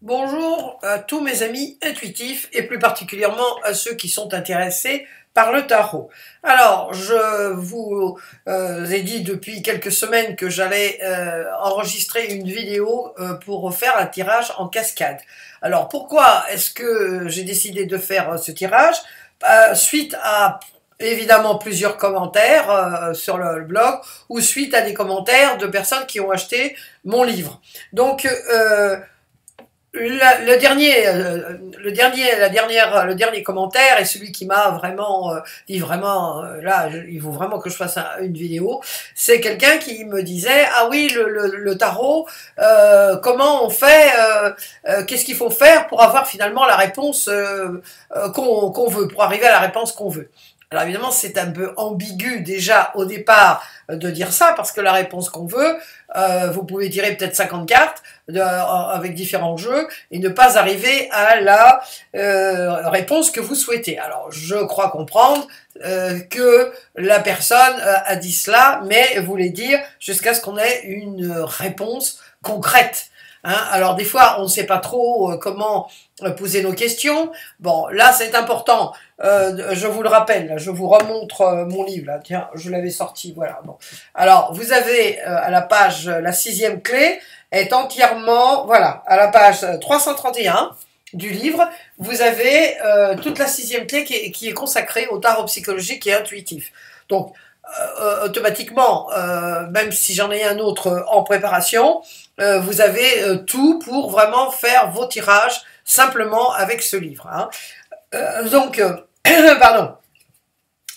Bonjour à tous mes amis intuitifs et plus particulièrement à ceux qui sont intéressés par le tarot. Alors, je vous ai dit depuis quelques semaines que j'allais enregistrer une vidéo pour faire un tirage en cascade. Alors, pourquoi est-ce que j'ai décidé de faire ce tirage? Suite à évidemment plusieurs commentaires sur le blog ou suite à des commentaires de personnes qui ont acheté mon livre. Donc, le dernier commentaire est celui qui m'a vraiment dit vraiment là il faut vraiment que je fasse une vidéo. C'est quelqu'un qui me disait ah oui le tarot, comment on fait, qu'est-ce qu'il faut faire pour avoir finalement la réponse qu'on veut, pour arriver à la réponse qu'on veut. Alors évidemment, c'est un peu ambigu déjà au départ de dire ça, parce que la réponse qu'on veut, vous pouvez tirer peut-être 50 cartes avec différents jeux et ne pas arriver à la réponse que vous souhaitez. Alors je crois comprendre que la personne a dit cela, mais voulait dire jusqu'à ce qu'on ait une réponse concrète. Hein, alors des fois, on ne sait pas trop comment poser nos questions. Bon, là, c'est important. Je vous le rappelle, je vous remontre mon livre. Là. Tiens, je l'avais sorti. Voilà. Bon. Alors, vous avez à la page, la 6e clé est entièrement, voilà, à la page 331 du livre, vous avez toute la 6e clé qui est consacrée au tarot psychologique et intuitif. Donc, automatiquement, même si j'en ai un autre en préparation, vous avez tout pour vraiment faire vos tirages simplement avec ce livre. Hein. Pardon.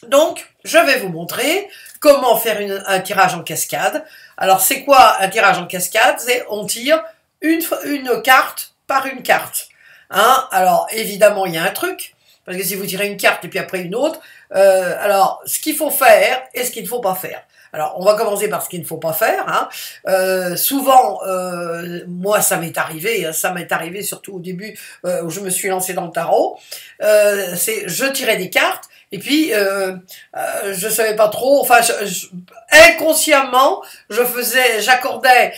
Donc, je vais vous montrer comment faire un tirage en cascade. Alors, c'est quoi un tirage en cascade? C'est on tire une carte par une carte. Hein. Alors, évidemment, il y a un truc. Parce que si vous tirez une carte et puis après une autre, alors ce qu'il faut faire et ce qu'il ne faut pas faire. Alors on va commencer par ce qu'il ne faut pas faire. Hein. Souvent, moi ça m'est arrivé surtout au début où je me suis lancé dans le tarot. C'est je tirais des cartes et puis je savais pas trop. Enfin, inconsciemment, j'accordais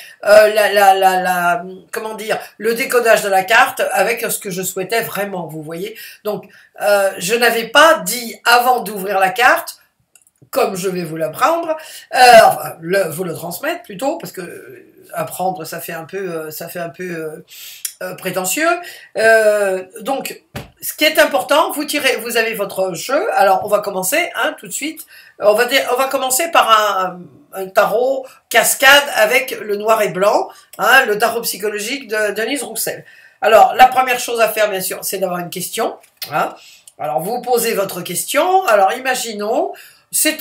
comment dire, le décodage de la carte avec ce que je souhaitais vraiment. Vous voyez. Donc je n'avais pas dit avant d'ouvrir la carte, comme je vais vous l'apprendre, enfin, vous le transmettre plutôt, parce que apprendre ça fait un peu, prétentieux. Donc, ce qui est important, vous avez votre jeu. Alors, on va commencer tout de suite. On va commencer par un tarot cascade avec le noir et blanc, hein, le tarot psychologique de Denise Roussel. Alors, la première chose à faire, bien sûr, c'est d'avoir une question. Hein. Alors, vous posez votre question. Alors, imaginons, c'est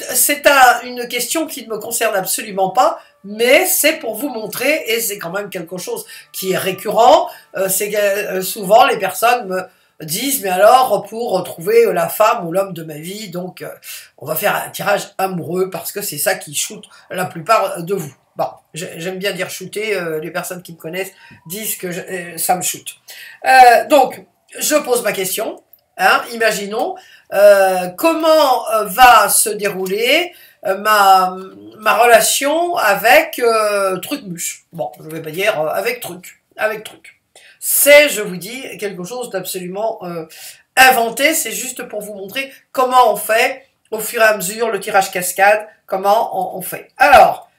une question qui ne me concerne absolument pas, mais c'est pour vous montrer, et c'est quand même quelque chose qui est récurrent. C'est que souvent, les personnes me disent, mais alors, pour trouver la femme ou l'homme de ma vie, donc on va faire un tirage amoureux, parce que c'est ça qui shoote la plupart de vous. Bon, j'aime bien dire shooter, les personnes qui me connaissent disent que ça me shoot. Donc, je pose ma question. Hein, imaginons comment va se dérouler ma relation avec Trucmuche. Bon, je vais pas dire avec Truc. C'est, je vous dis, quelque chose d'absolument inventé. C'est juste pour vous montrer comment on fait au fur et à mesure le tirage cascade. Comment on fait. Alors,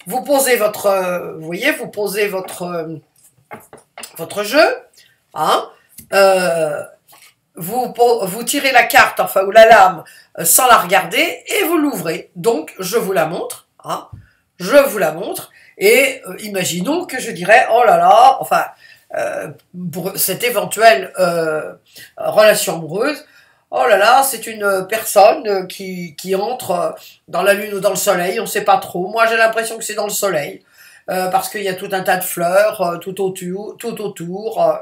vous posez votre, vous voyez, vous posez votre jeu. Hein, vous tirez la carte, enfin, ou la lame, sans la regarder, et vous l'ouvrez. Donc, je vous la montre, hein, je vous la montre, et imaginons que je dirais, oh là là, enfin, pour cette éventuelle relation amoureuse, oh là là, c'est une personne qui entre dans la lune ou dans le soleil, on ne sait pas trop. Moi, j'ai l'impression que c'est dans le soleil. Parce qu'il y a tout un tas de fleurs tout autour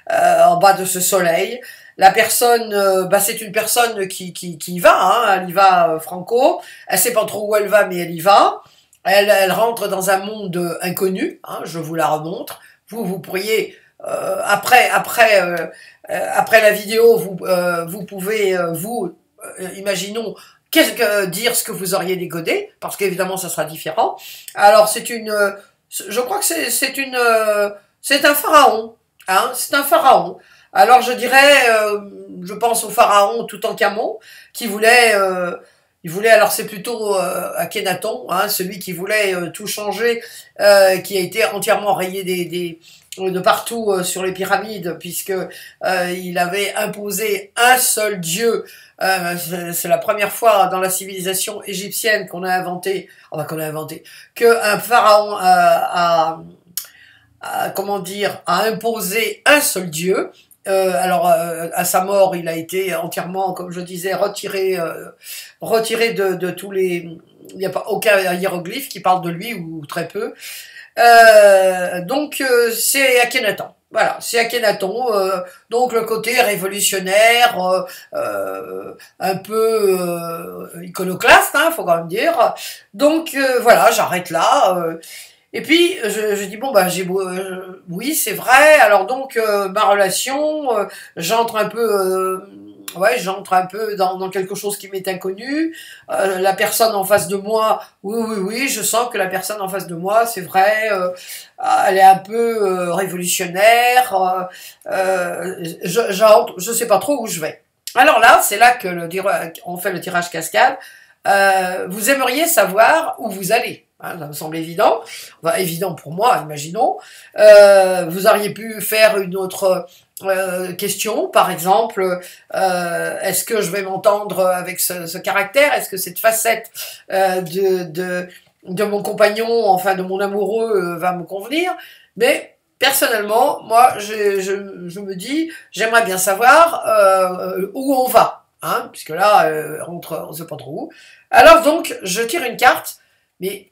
en bas de ce soleil. La personne, c'est une personne qui va, hein, elle y va franco. Elle sait pas trop où elle va, mais elle y va. Elle rentre dans un monde inconnu. Hein, je vous la remontre. Vous pourriez après la vidéo, vous pouvez imaginons dire ce que vous auriez décodé, parce qu'évidemment ça sera différent. Alors je crois que c'est un pharaon. hein, c'est un pharaon. Alors je dirais, je pense au pharaon Toutankhamon, qui voulait, il voulait, alors c'est plutôt Akhenaton, hein, celui qui voulait tout changer, qui a été entièrement rayé de partout sur les pyramides, puisque il avait imposé un seul dieu. C'est la première fois dans la civilisation égyptienne qu'on a inventé, enfin qu'on a inventé, qu'un pharaon comment dire, a imposé un seul dieu. Alors, à sa mort, il a été entièrement, comme je disais, retiré de tous les... Il n'y a pas aucun hiéroglyphe qui parle de lui, ou très peu. Donc, c'est Akhenaton. Voilà, c'est Akhenaton. Donc, le côté révolutionnaire, un peu iconoclaste, hein, faut quand même dire. Donc, voilà, j'arrête là. Et puis je dis bon bah oui c'est vrai, alors donc ma relation, j'entre un peu ouais, j'entre un peu dans quelque chose qui m'est inconnu. La personne en face de moi, oui, je sens que la personne en face de moi, c'est vrai, elle est un peu révolutionnaire. Je sais pas trop où je vais. Alors là, c'est là que on fait le tirage cascade. Vous aimeriez savoir où vous allez. Hein, ça me semble évident. Enfin, évident pour moi, imaginons. Vous auriez pu faire une autre question, par exemple, est-ce que je vais m'entendre avec ce caractère? Est-ce que cette facette de mon compagnon, enfin de mon amoureux, va me convenir? Mais personnellement, moi, je me dis, j'aimerais bien savoir où on va. Hein, puisque là, on ne sait pas trop où. Alors donc, je tire une carte, mais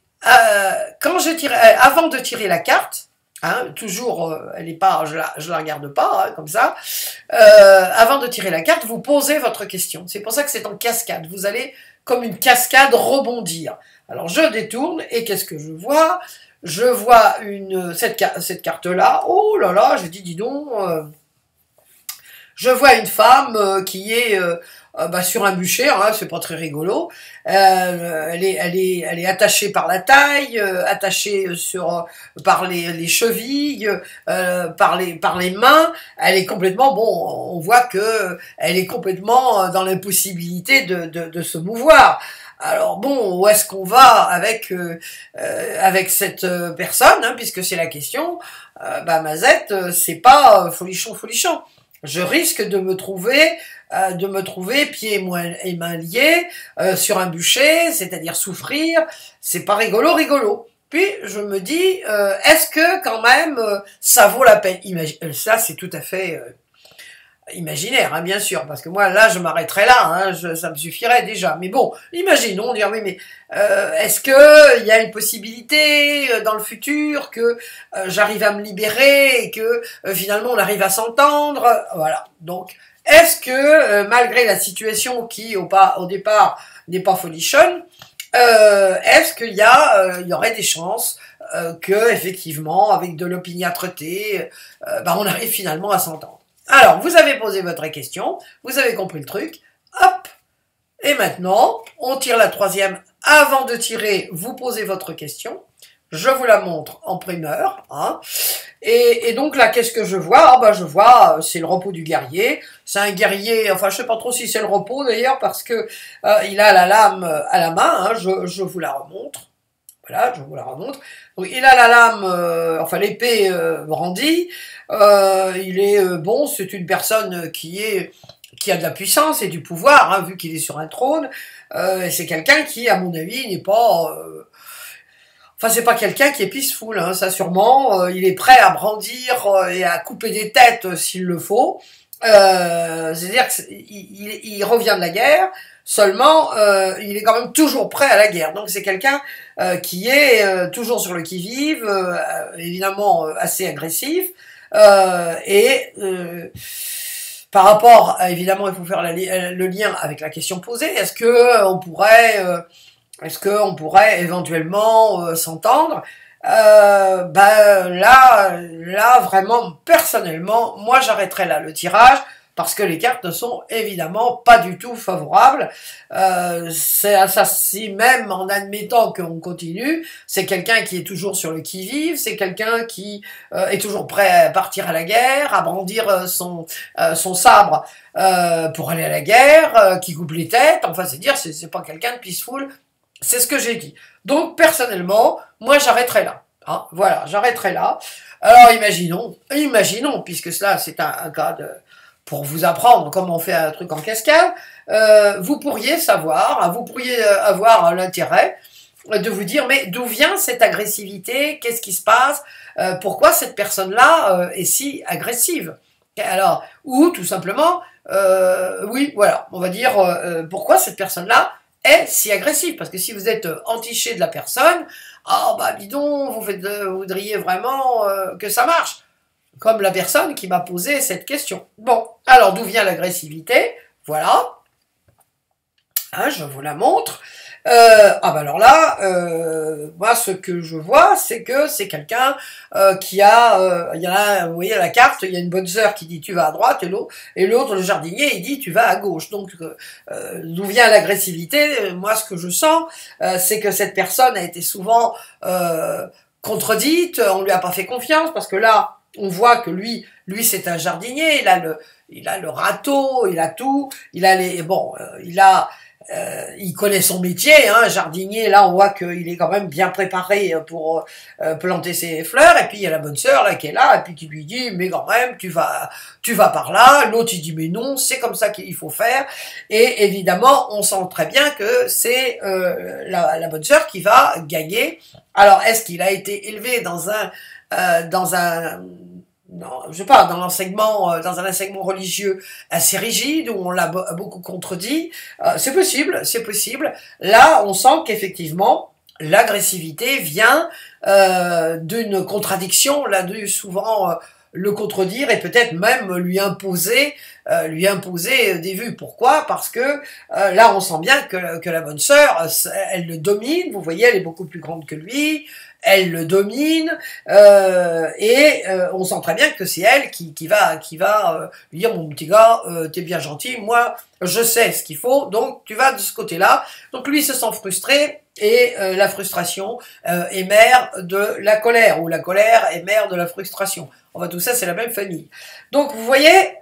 quand je tire, avant de tirer la carte, hein, toujours, elle est pas, je la regarde pas, hein, comme ça. Avant de tirer la carte, vous posez votre question. C'est pour ça que c'est en cascade. Vous allez, comme une cascade, rebondir. Alors je détourne et qu'est-ce que je vois? Je vois cette carte-là. Oh là là, je dis donc. Je vois une femme qui est sur un bûcher, hein, c'est pas très rigolo. Elle est attachée par la taille, attachée par les chevilles, par les mains. Elle est complètement, bon, on voit que elle est complètement dans l'impossibilité de se mouvoir. Alors bon, où est-ce qu'on va avec cette personne, hein, puisque c'est la question. Mazette, c'est pas folichon. Je risque de me trouver pieds et mains liés sur un bûcher, c'est-à-dire souffrir. C'est pas rigolo. Puis je me dis, est-ce que quand même ça vaut la peine? Ça c'est tout à fait imaginaire, hein, bien sûr, parce que moi là je m'arrêterais là, hein, ça me suffirait déjà. Mais bon, imaginons, dire oui, mais est-ce que il y a une possibilité dans le futur que j'arrive à me libérer et que finalement on arrive à s'entendre, voilà. Donc est-ce que malgré la situation qui au départ n'est pas folichonne, est-ce qu'il y aurait des chances que effectivement avec de l'opiniâtreté, on arrive finalement à s'entendre? Alors, vous avez posé votre question, vous avez compris le truc, hop, et maintenant, on tire la troisième. Avant de tirer, vous posez votre question, je vous la montre en primeur, hein. Et donc là, qu'est-ce que je vois? Je vois, c'est le repos du guerrier, c'est un guerrier, enfin je sais pas trop si c'est le repos d'ailleurs, parce que il a la lame à la main, hein, je vous la remontre. Voilà, je vous la remontre. Donc, il a la lame, l'épée brandie. Il est bon, c'est une personne qui a de la puissance et du pouvoir, hein, vu qu'il est sur un trône. C'est quelqu'un qui, à mon avis, n'est pas. C'est pas quelqu'un qui est peaceful, hein, ça sûrement. Il est prêt à brandir et à couper des têtes s'il le faut. C'est-à-dire qu'il revient de la guerre. Seulement, il est quand même toujours prêt à la guerre. Donc c'est quelqu'un qui est toujours sur le qui-vive, évidemment assez agressif. Par rapport, évidemment, il faut faire le lien avec la question posée. Est-ce que on pourrait éventuellement s'entendre? Là, vraiment, personnellement, moi, j'arrêterais là le tirage parce que les cartes ne sont évidemment pas du tout favorables. Ça, si même en admettant qu'on continue, c'est quelqu'un qui est toujours sur le qui-vive, c'est quelqu'un qui est toujours prêt à partir à la guerre, à brandir son sabre pour aller à la guerre, qui coupe les têtes, enfin c'est dire, c'est pas quelqu'un de peaceful, c'est ce que j'ai dit. Donc personnellement, moi j'arrêterai là. Hein, voilà, j'arrêterai là. Alors imaginons, puisque cela c'est un cas pour vous apprendre comment on fait un truc en cascade, vous pourriez savoir, vous pourriez avoir l'intérêt de vous dire, mais d'où vient cette agressivité? Qu'est-ce qui se passe? Pourquoi cette personne-là est si agressive? Alors, ou tout simplement, oui, voilà, on va dire, pourquoi cette personne-là est si agressive? Parce que si vous êtes entiché de la personne, ah bah dis donc, vous voudriez vraiment que ça marche. Comme la personne qui m'a posé cette question. Bon, alors d'où vient l'agressivité? Voilà. Hein, je vous la montre. Ah bah alors là, moi ce que je vois, c'est que c'est quelqu'un qui a, il y a, vous voyez la carte, il y a une bonne sœur qui dit tu vas à droite et l'autre, le jardinier, il dit tu vas à gauche. Donc d'où vient l'agressivité? Moi ce que je sens, c'est que cette personne a été souvent contredite, on lui a pas fait confiance parce que là, on voit que lui c'est un jardinier, il a le râteau, il a tout, il a les, bon, il connaît son métier, hein, jardinier, là on voit qu'il est quand même bien préparé pour planter ses fleurs, et puis il y a la bonne sœur là qui est là, et puis qui lui dit mais quand même tu vas par là, l'autre il dit mais non, c'est comme ça qu'il faut faire, et évidemment on sent très bien que c'est la bonne sœur qui va gagner. Alors est-ce qu'il a été élevé dans un non, je sais pas, dans un enseignement religieux assez rigide, où on l'a beaucoup contredit, c'est possible, c'est possible. Là, on sent qu'effectivement, l'agressivité vient d'une contradiction, on l'a dû souvent le contredire et peut-être même lui imposer des vues. Pourquoi? Parce que là, on sent bien que la bonne sœur, elle le domine, vous voyez, elle est beaucoup plus grande que lui, elle le domine, on sent très bien que c'est elle qui va lui dire mon petit gars, t'es bien gentil, moi je sais ce qu'il faut, donc tu vas de ce côté-là. Donc lui se sent frustré et la frustration est mère de la colère, ou la colère est mère de la frustration. Enfin tout ça c'est la même famille. Donc vous voyez,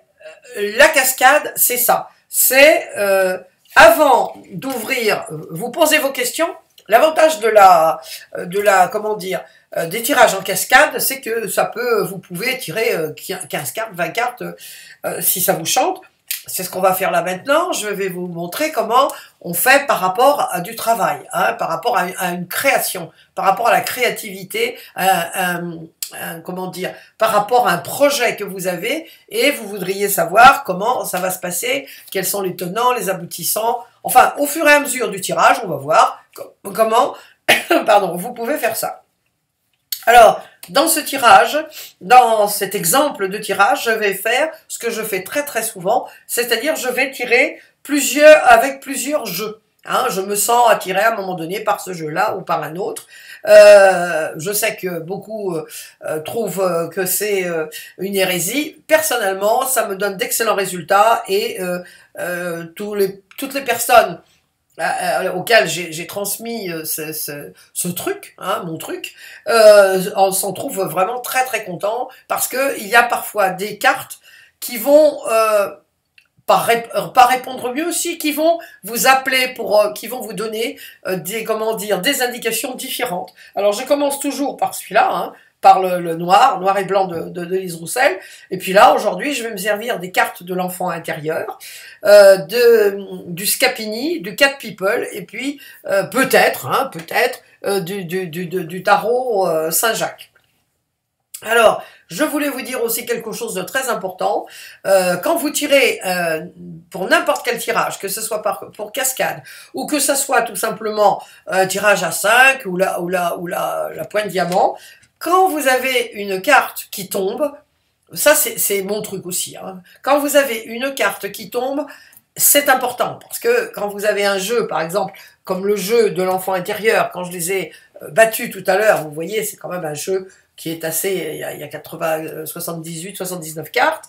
la cascade c'est ça. C'est avant d'ouvrir, vous posez vos questions. L'avantage de la, comment dire, des tirages en cascade, c'est que vous pouvez tirer 15 cartes, 20 cartes, si ça vous chante. C'est ce qu'on va faire là maintenant. Je vais vous montrer comment on fait par rapport à du travail, hein, par rapport à une création, par rapport à la créativité, comment dire, par rapport à un projet que vous avez, et vous voudriez savoir comment ça va se passer, quels sont les tenants, les aboutissants. Enfin, au fur et à mesure du tirage, on va voir comment pardon, vous pouvez faire ça. Alors, dans ce tirage, dans cet exemple de tirage, je vais faire ce que je fais très très souvent, c'est-à-dire je vais tirer avec plusieurs jeux. Hein, je me sens attiré à un moment donné par ce jeu-là ou par un autre. Je sais que beaucoup trouvent que c'est une hérésie. Personnellement, ça me donne d'excellents résultats et toutes les personnes auquel j'ai transmis ce truc, hein, mon truc, on s'en trouve vraiment très très content, parce que il y a parfois des cartes qui vont pas répondre mieux aussi, qui vont vous appeler qui vont vous donner des indications différentes. Alors je commence toujours par celui-là, hein, par le noir et blanc de Lise Roussel. Et puis là, aujourd'hui, je vais me servir des cartes de l'enfant intérieur, du Scapini, du Cat People, et puis peut-être du tarot Saint-Jacques. Alors, je voulais vous dire aussi quelque chose de très important. Quand vous tirez pour n'importe quel tirage, que ce soit pour cascade, ou que ce soit tout simplement un tirage à 5 ou la pointe diamant, quand vous avez une carte qui tombe, ça c'est mon truc aussi, hein. Quand vous avez une carte qui tombe, c'est important, parce que quand vous avez un jeu, par exemple, comme le jeu de l'enfant intérieur, quand je les ai battus tout à l'heure, vous voyez, c'est quand même un jeu qui est assez, il y a 80, 78, 79 cartes.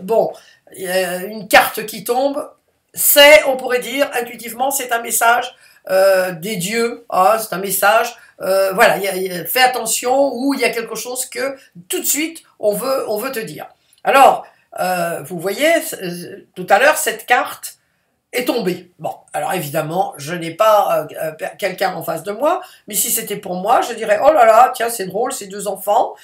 Bon, il y a une carte qui tombe, c'est, on pourrait dire, intuitivement, c'est un message des dieux, hein, c'est un message, voilà, fais attention, ou il y a quelque chose que tout de suite on veut te dire. Alors, vous voyez, tout à l'heure, cette carte est tombée. Bon, alors évidemment, je n'ai pas quelqu'un en face de moi, mais si c'était pour moi, je dirais, oh là là, tiens, c'est drôle, ces deux enfants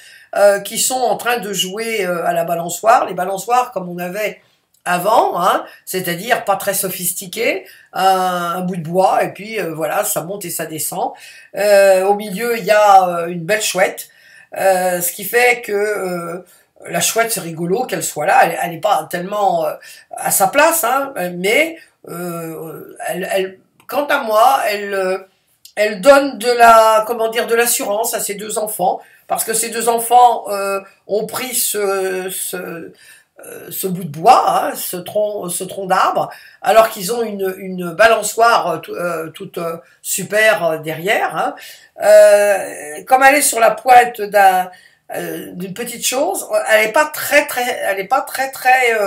qui sont en train de jouer à la balançoire, les balançoires comme on avait avant, hein, c'est-à-dire pas très sophistiqué, un bout de bois, et puis voilà, ça monte et ça descend. Au milieu, il y a une belle chouette, ce qui fait que la chouette, c'est rigolo qu'elle soit là, elle n'est pas tellement à sa place, hein, mais quant à moi, elle donne de la, comment dire, de l'assurance à ces deux enfants, parce que ces deux enfants ont pris ce bout de bois, hein, ce tronc d'arbre, alors qu'ils ont une balançoire toute super derrière. Hein. Comme elle est sur la pointe d'une petite chose, elle n'est pas très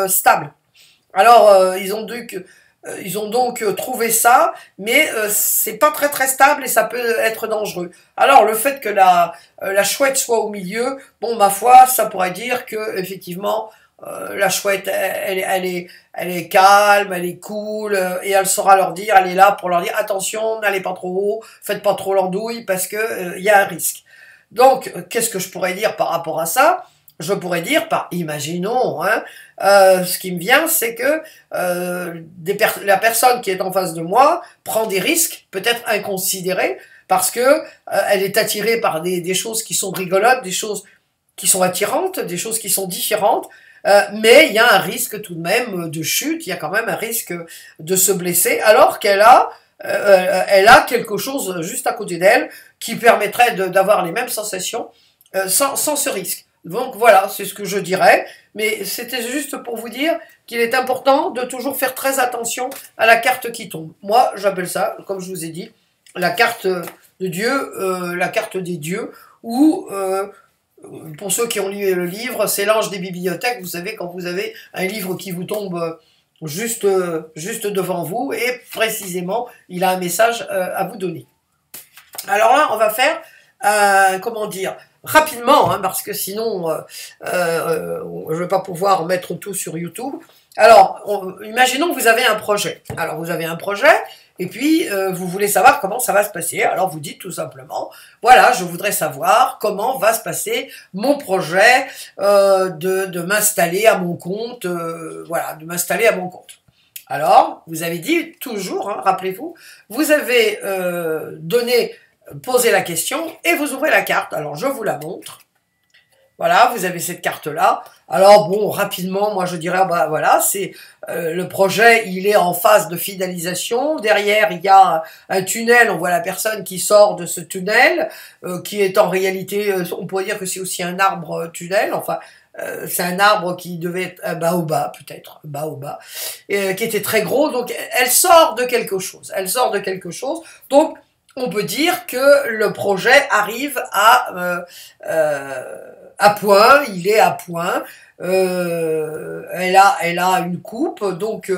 stable. Alors ils ont donc trouvé ça, mais c'est pas très stable et ça peut être dangereux. Alors le fait que la chouette soit au milieu, bon, ma foi, ça pourrait dire que effectivement la chouette, elle est calme, elle est cool, et elle saura leur dire, elle est là pour leur dire attention, n'allez pas trop haut, faites pas trop l'andouille parce que y a un risque. Donc, qu'est-ce que je pourrais dire par rapport à ça? Je pourrais dire, imaginons, hein, ce qui me vient, c'est que la personne qui est en face de moi prend des risques, peut-être inconsidérés, parce que elle est attirée par des choses qui sont rigolotes, des choses qui sont attirantes, des choses qui sont différentes, mais il y a un risque tout de même de chute, il y a quand même un risque de se blesser, alors qu'elle a quelque chose juste à côté d'elle qui permettrait d'avoir les mêmes sensations sans ce risque. Donc voilà, c'est ce que je dirais, mais c'était juste pour vous dire qu'il est important de toujours faire très attention à la carte qui tombe. Moi, j'appelle ça, comme je vous ai dit, la carte de Dieu, la carte des dieux, ou pour ceux qui ont lu le livre, c'est l'ange des bibliothèques. Vous savez, quand vous avez un livre qui vous tombe juste devant vous, et précisément, il a un message à vous donner. Alors là, on va faire, comment dire, rapidement, hein, parce que sinon, je ne vais pas pouvoir mettre tout sur YouTube. Alors, imaginons que vous avez un projet. Alors, vous avez un projet, et puis vous voulez savoir comment ça va se passer. Alors, vous dites tout simplement, voilà, je voudrais savoir comment va se passer mon projet de m'installer à mon compte, voilà, de m'installer à mon compte. Alors, vous avez dit toujours, hein, rappelez-vous, vous avez posé la question et vous ouvrez la carte. Alors, je vous la montre. Voilà, vous avez cette carte-là. Alors, bon, rapidement, moi, je dirais, bah voilà, c'est le projet, il est en phase de finalisation. Derrière, il y a un tunnel. On voit la personne qui sort de ce tunnel, qui est en réalité, on pourrait dire que c'est aussi un arbre tunnel. Enfin, c'est un arbre qui devait être un baobab, peut-être, baobab, qui était très gros. Donc, elle sort de quelque chose. Elle sort de quelque chose. Donc, on peut dire que le projet arrive à point, il est à point, elle a une coupe, donc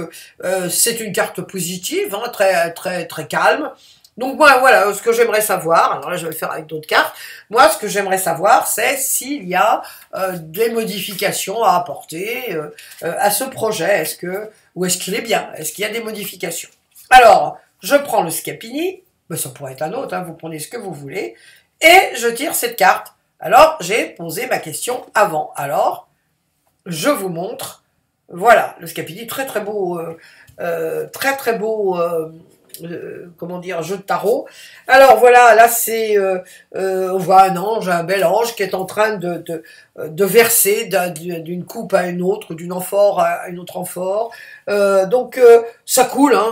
c'est une carte positive, hein, très calme. Donc moi, voilà, ce que j'aimerais savoir, alors là je vais le faire avec d'autres cartes, moi ce que j'aimerais savoir c'est s'il y a des modifications à apporter à ce projet, ou est-ce qu'il est bien, est-ce qu'il y a des modifications. Alors, je prends le Scapini, mais ça pourrait être un autre, hein, vous prenez ce que vous voulez, et je tire cette carte. Alors, j'ai posé ma question avant. Alors, je vous montre, voilà, le Scapini, très beau, comment dire, jeu de tarot. Alors voilà, là c'est, on voit un ange, un bel ange qui est en train de verser d'une coupe à une autre, d'une amphore à une autre amphore. Donc ça coule, hein,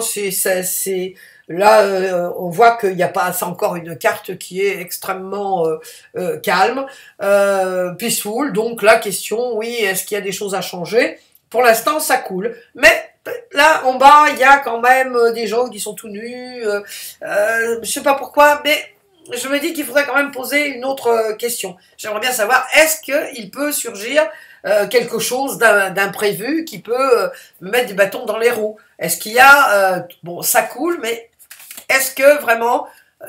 là, on voit qu'il n'y a pas, c'est encore une carte qui est extrêmement calme, peaceful. Donc la question, oui, est-ce qu'il y a des choses à changer? Pour l'instant, ça coule. Mais là, en bas, il y a quand même des gens qui sont tout nus. Je sais pas pourquoi, mais je me dis qu'il faudrait quand même poser une autre question. J'aimerais bien savoir, est-ce qu'il peut surgir quelque chose d'imprévu qui peut me mettre des bâtons dans les roues? Est-ce qu'il y a, bon, ça coule, mais est-ce que vraiment,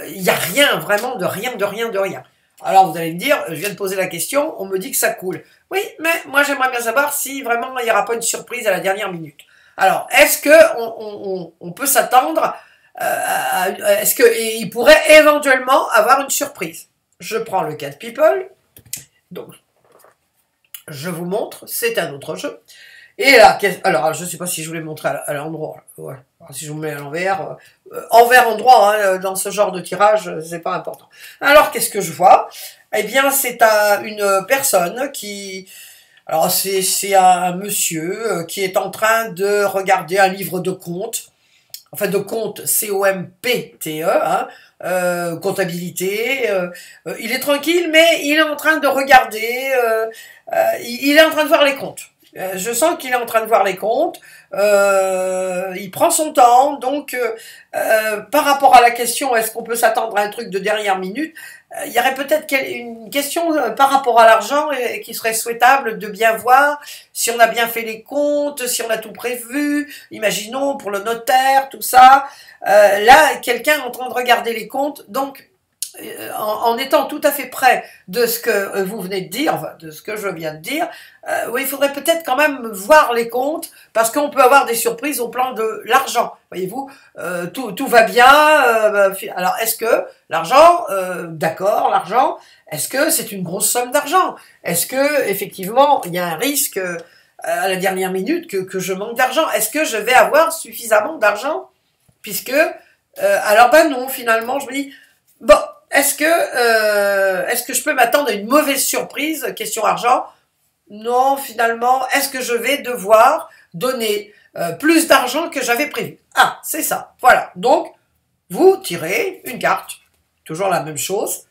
il n'y a rien, vraiment de rien, de rien, de rien? Alors vous allez me dire, je viens de poser la question, on me dit que ça coule. Oui, mais moi j'aimerais bien savoir si vraiment il n'y aura pas une surprise à la dernière minute. Alors, est-ce que on peut s'attendre est-ce qu'il pourrait éventuellement avoir une surprise? Je prends le cas de People, donc je vous montre, c'est un autre jeu. Et là, alors je ne sais pas si je vous l'ai montré à l'endroit. Ouais. Si je vous mets à l'envers, envers endroit, hein, dans ce genre de tirage, c'est pas important. Alors qu'est-ce que je vois? Eh bien, c'est une personne qui, alors c'est un monsieur qui est en train de regarder un livre de comptes, enfin de comptes, C-O-M-P-T-E, hein, comptabilité. Il est tranquille, mais il est en train de regarder, il est en train de voir les comptes. Je sens qu'il est en train de voir les comptes, il prend son temps, donc par rapport à la question, est-ce qu'on peut s'attendre à un truc de dernière minute, il y aurait peut-être une question par rapport à l'argent qui serait souhaitable de bien voir si on a bien fait les comptes, si on a tout prévu, imaginons pour le notaire, tout ça. Là, quelqu'un est en train de regarder les comptes, donc en étant tout à fait près de ce que vous venez de dire, enfin, de ce que je viens de dire, oui, il faudrait peut-être quand même voir les comptes, parce qu'on peut avoir des surprises au plan de l'argent. Voyez-vous, tout va bien. Alors, est-ce que l'argent, d'accord, l'argent, est-ce que c'est une grosse somme d'argent? Est-ce que effectivement, il y a un risque à la dernière minute que je manque d'argent? Est-ce que je vais avoir suffisamment d'argent? Puisque, alors ben non, finalement, je me dis, bon, est-ce que je peux m'attendre à une mauvaise surprise, question argent? Non, finalement, est-ce que je vais devoir donner plus d'argent que j'avais prévu? Ah, c'est ça, voilà. Donc, vous tirez une carte, toujours la même chose.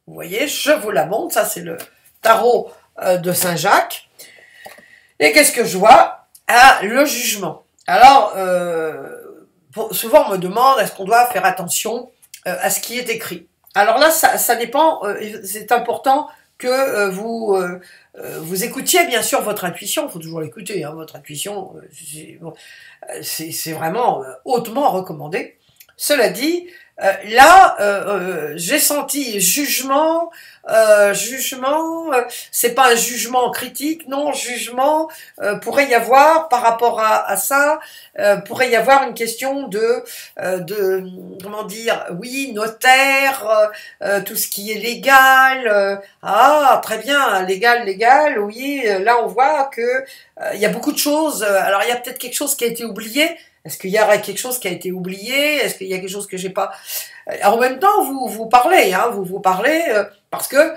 Vous voyez, je vous la montre, ça c'est le tarot de Saint-Jacques. Et qu'est-ce que je vois? Ah, le jugement. Alors, souvent on me demande, est-ce qu'on doit faire attention à ce qui est écrit? Alors là, ça dépend, c'est important que vous écoutiez bien sûr votre intuition, il faut toujours l'écouter, hein, votre intuition, c'est vraiment hautement recommandé. Cela dit, là, j'ai senti jugement, c'est pas un jugement critique, non, jugement, pourrait y avoir par rapport à ça, pourrait y avoir une question de comment dire, oui, notaire, tout ce qui est légal, ah, très bien, légal, oui, là on voit que il y a beaucoup de choses, alors il y a peut-être quelque chose qui a été oublié. Est-ce qu'il y aurait quelque chose qui a été oublié? Est-ce qu'il y a quelque chose que j'ai pas... En même temps, vous parlez, hein, vous parlez parce que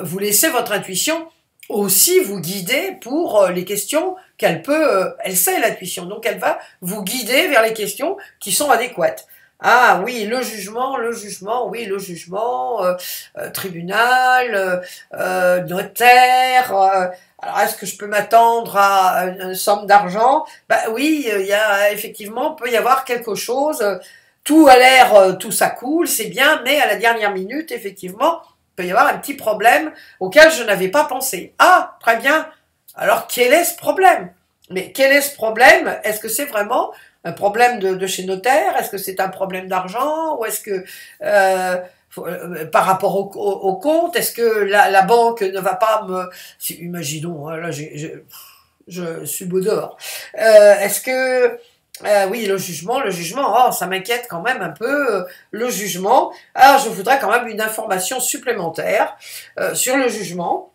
vous laissez votre intuition aussi vous guider pour les questions qu'elle peut... elle sait l'intuition, donc elle va vous guider vers les questions qui sont adéquates. Ah oui, le jugement, oui, le jugement, tribunal, notaire... alors, est-ce que je peux m'attendre à une somme d'argent? Ben oui, il y a effectivement, peut y avoir quelque chose. Tout a l'air, tout ça coule, c'est bien, mais à la dernière minute, effectivement, il peut y avoir un petit problème auquel je n'avais pas pensé. Ah, très bien. Alors, quel est ce problème? Mais quel est ce problème? Est-ce que c'est vraiment un problème de chez notaire? Est-ce que c'est un problème d'argent? Ou est-ce que... par rapport au compte, est-ce que la banque ne va pas me... Imaginons, hein, là je suis beau dehors. Est-ce que... oui, le jugement, oh, ça m'inquiète quand même un peu, le jugement. Alors, je voudrais quand même une information supplémentaire sur le jugement.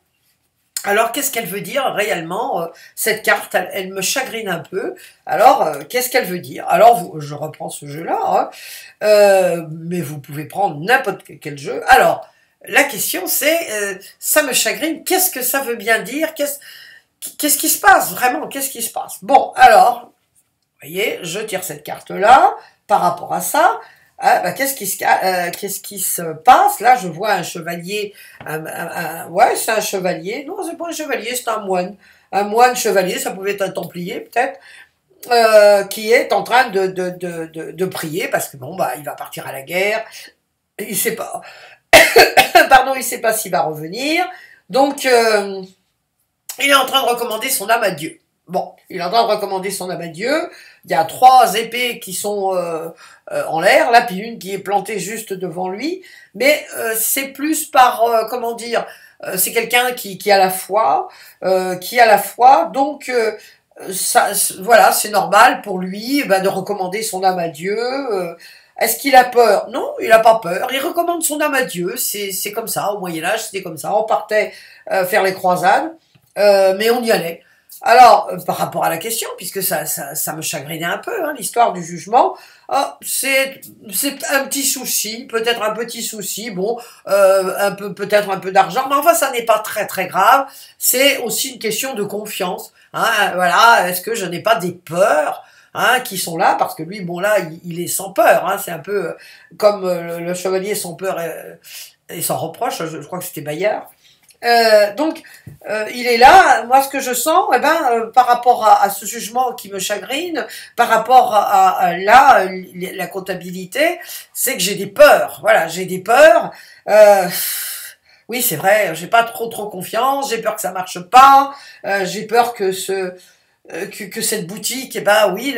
Alors, qu'est-ce qu'elle veut dire réellement? Cette carte, elle me chagrine un peu. Alors, qu'est-ce qu'elle veut dire? Alors, je reprends ce jeu-là, hein, mais vous pouvez prendre n'importe quel jeu. Alors, la question c'est, ça me chagrine, qu'est-ce que ça veut bien dire? Qu'est-ce qui se passe vraiment? Qu'est-ce qui se passe? Bon, alors, vous voyez, je tire cette carte-là, par rapport à ça. Ah, bah, qu'est-ce qui se passe? Là, je vois un chevalier. Ouais, c'est un chevalier. Non, c'est pas un chevalier, c'est un moine. Un moine chevalier, ça pouvait être un templier, peut-être, qui est en train de prier, parce que bon, bah, il va partir à la guerre. Il sait pas. Pardon, il ne sait pas s'il va revenir. Donc, il est en train de recommander son âme à Dieu. Bon, il est en train de recommander son âme à Dieu. Il y a 3 épées qui sont en l'air, là, puis une qui est plantée juste devant lui. Mais c'est plus par, comment dire, c'est quelqu'un qui a la foi, Donc, ça, voilà, c'est normal pour lui de recommander son âme à Dieu. Est-ce qu'il a peur? Non, il n'a pas peur. Il recommande son âme à Dieu. C'est comme ça. Au Moyen-Âge, c'était comme ça. On partait faire les croisades, mais on y allait. Alors, par rapport à la question, puisque ça me chagrinait un peu, hein, l'histoire du jugement, c'est un petit souci, peut-être un petit souci, bon, peut-être un peu d'argent, mais enfin, ça n'est pas très très grave. C'est aussi une question de confiance. Hein, voilà, est-ce que je n'ai pas des peurs? Hein, qui sont là, parce que lui, bon là, il est sans peur, hein, c'est un peu comme le chevalier sans peur et sans reproche, je crois que c'était Bayard. Donc, il est là. Moi, ce que je sens, par rapport à ce jugement qui me chagrine, par rapport à la comptabilité, c'est que j'ai des peurs. Voilà, j'ai des peurs. Oui, c'est vrai, j'ai pas trop confiance. J'ai peur que ça marche pas. J'ai peur que que cette boutique, oui,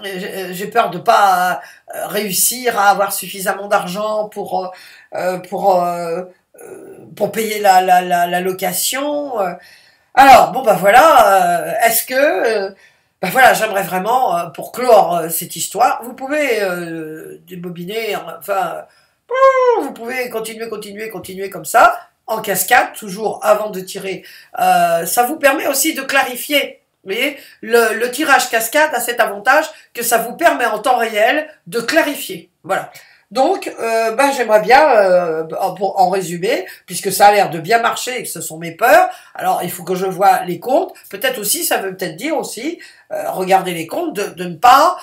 j'ai peur de pas réussir à avoir suffisamment d'argent pour payer la location. Alors, bon, voilà, est-ce que... voilà, j'aimerais vraiment, pour clore cette histoire, vous pouvez débobiner, enfin, vous pouvez continuer comme ça, en cascade, toujours avant de tirer. Ça vous permet aussi de clarifier. Vous voyez, le tirage cascade a cet avantage que ça vous permet en temps réel de clarifier. Voilà. Donc, j'aimerais bien, en résumé, puisque ça a l'air de bien marcher et que ce sont mes peurs, alors il faut que je vois les comptes. Peut-être aussi, ça veut peut-être dire aussi, regarder les comptes, de ne pas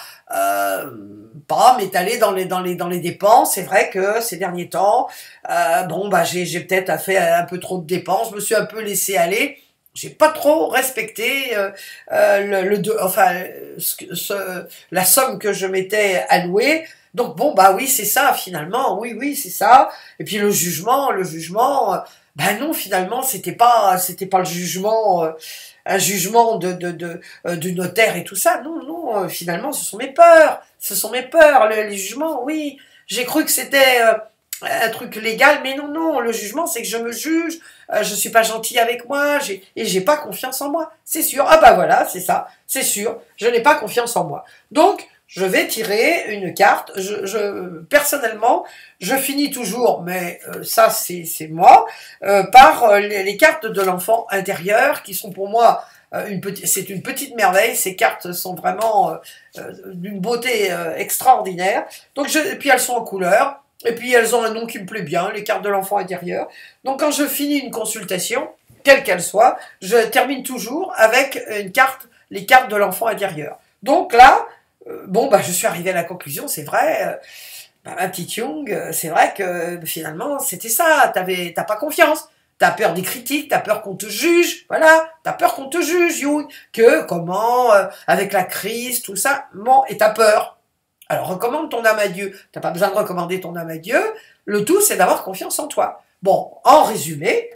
m'étaler dans les dépenses. C'est vrai que ces derniers temps, j'ai peut-être fait un peu trop de dépenses, je me suis un peu laissé aller. J'ai pas trop respecté la somme que je m'étais allouée. Donc bon, oui, c'est ça finalement. Oui, c'est ça. Et puis le jugement, non, finalement, c'était pas le jugement, un jugement du notaire et tout ça. Non, finalement, ce sont mes peurs. Les jugements, oui. J'ai cru que c'était un truc légal, mais non, le jugement, c'est que je me juge, je suis pas gentil avec moi, et j'ai pas confiance en moi, c'est sûr. Voilà, c'est ça, c'est sûr, je n'ai pas confiance en moi. Donc, je vais tirer une carte, personnellement, je finis toujours, mais ça, c'est moi, par les cartes de l'enfant intérieur, qui sont pour moi c'est une petite merveille. Ces cartes sont vraiment d'une beauté extraordinaire. Donc, et puis elles sont en couleur. Et puis elles ont un nom qui me plaît bien, les cartes de l'enfant intérieur. Donc quand je finis une consultation, quelle qu'elle soit, je termine toujours avec les cartes de l'enfant intérieur. Donc là, je suis arrivé à la conclusion, c'est vrai, ma petite Young, c'est vrai que finalement c'était ça, t'as pas confiance. T'as peur des critiques, t'as peur qu'on te juge, voilà, t'as peur qu'on te juge, Young, comment, avec la crise, tout ça, bon, et t'as peur. Alors, recommande ton âme à Dieu. T'as pas besoin de recommander ton âme à Dieu. Le tout, c'est d'avoir confiance en toi. Bon, en résumé,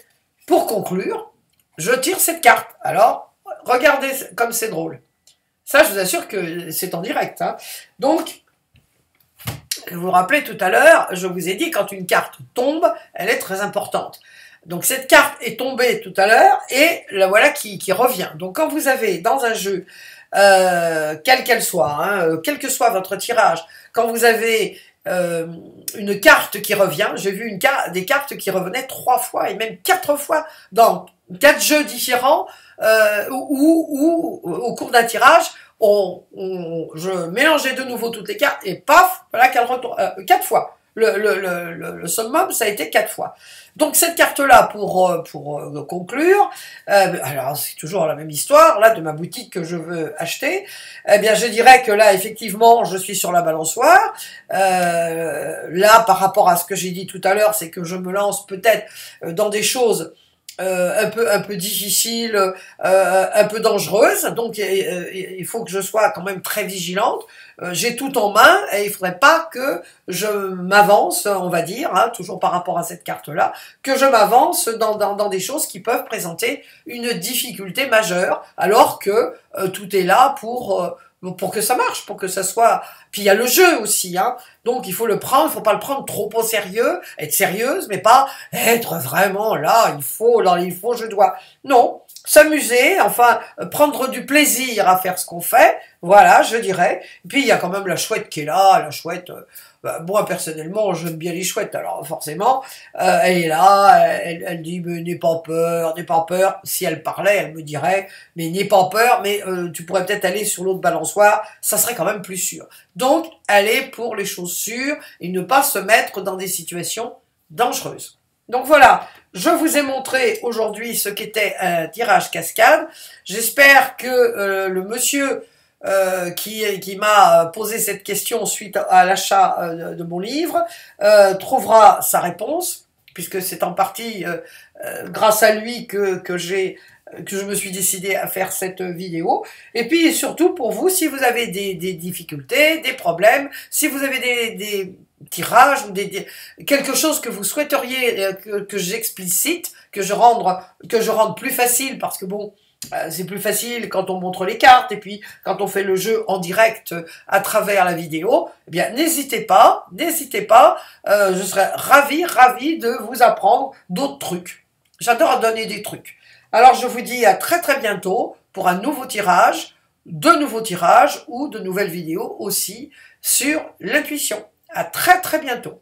pour conclure, je tire cette carte. Alors, regardez comme c'est drôle. Ça, je vous assure que c'est en direct. Hein. Donc, vous vous rappelez tout à l'heure, je vous ai dit, quand une carte tombe, elle est très importante. Donc, cette carte est tombée tout à l'heure et la voilà qui revient. Donc, quand vous avez dans un jeu quelle qu'elle soit, hein, quel que soit votre tirage, quand vous avez une carte qui revient, j'ai vu des cartes qui revenaient 3 fois et même 4 fois dans 4 jeux différents où au cours d'un tirage, je mélangeais de nouveau toutes les cartes et paf, voilà qu'elle retourne 4 fois. Le summum, ça a été 4 fois. Donc cette carte-là, pour conclure, alors c'est toujours la même histoire, là, de ma boutique que je veux acheter, eh bien je dirais que là, effectivement, je suis sur la balançoire. Là, par rapport à ce que j'ai dit tout à l'heure, c'est que je me lance peut-être dans des choses un peu difficile, un peu dangereuse. Donc il faut que je sois quand même très vigilante. J'ai tout en main et il faudrait pas que je m'avance, on va dire, hein, toujours par rapport à cette carte-là, que je m'avance dans des choses qui peuvent présenter une difficulté majeure, alors que tout est là pour que ça marche, pour que ça soit... Puis il y a le jeu aussi, hein. Donc il faut le prendre, il faut pas le prendre trop au sérieux, être sérieuse, mais pas être vraiment là, je dois. Non, s'amuser, enfin, prendre du plaisir à faire ce qu'on fait, voilà, je dirais. Et puis il y a quand même la chouette qui est là, la chouette... moi personnellement j'aime bien les chouettes, alors forcément elle est là, elle dit mais n'aie pas peur, n'aie pas peur. Si elle parlait elle me dirait mais n'aie pas peur, mais tu pourrais peut-être aller sur l'autre balançoire, ça serait quand même plus sûr. Donc aller pour les choses sûres et ne pas se mettre dans des situations dangereuses. Donc voilà, je vous ai montré aujourd'hui ce qu'était un tirage cascade. J'espère que le monsieur qui m'a posé cette question suite à l'achat de mon livre, trouvera sa réponse, puisque c'est en partie grâce à lui que je me suis décidé à faire cette vidéo. Et puis surtout pour vous, si vous avez des difficultés, des problèmes, si vous avez des tirages ou quelque chose que vous souhaiteriez que j'explicite, que je rende plus facile, parce que bon, c'est plus facile quand on montre les cartes et puis quand on fait le jeu en direct à travers la vidéo, eh bien n'hésitez pas, je serais ravi de vous apprendre d'autres trucs. J'adore donner des trucs. Alors je vous dis à très bientôt pour un nouveau tirage, de nouveaux tirages ou de nouvelles vidéos aussi sur l'intuition. À très bientôt.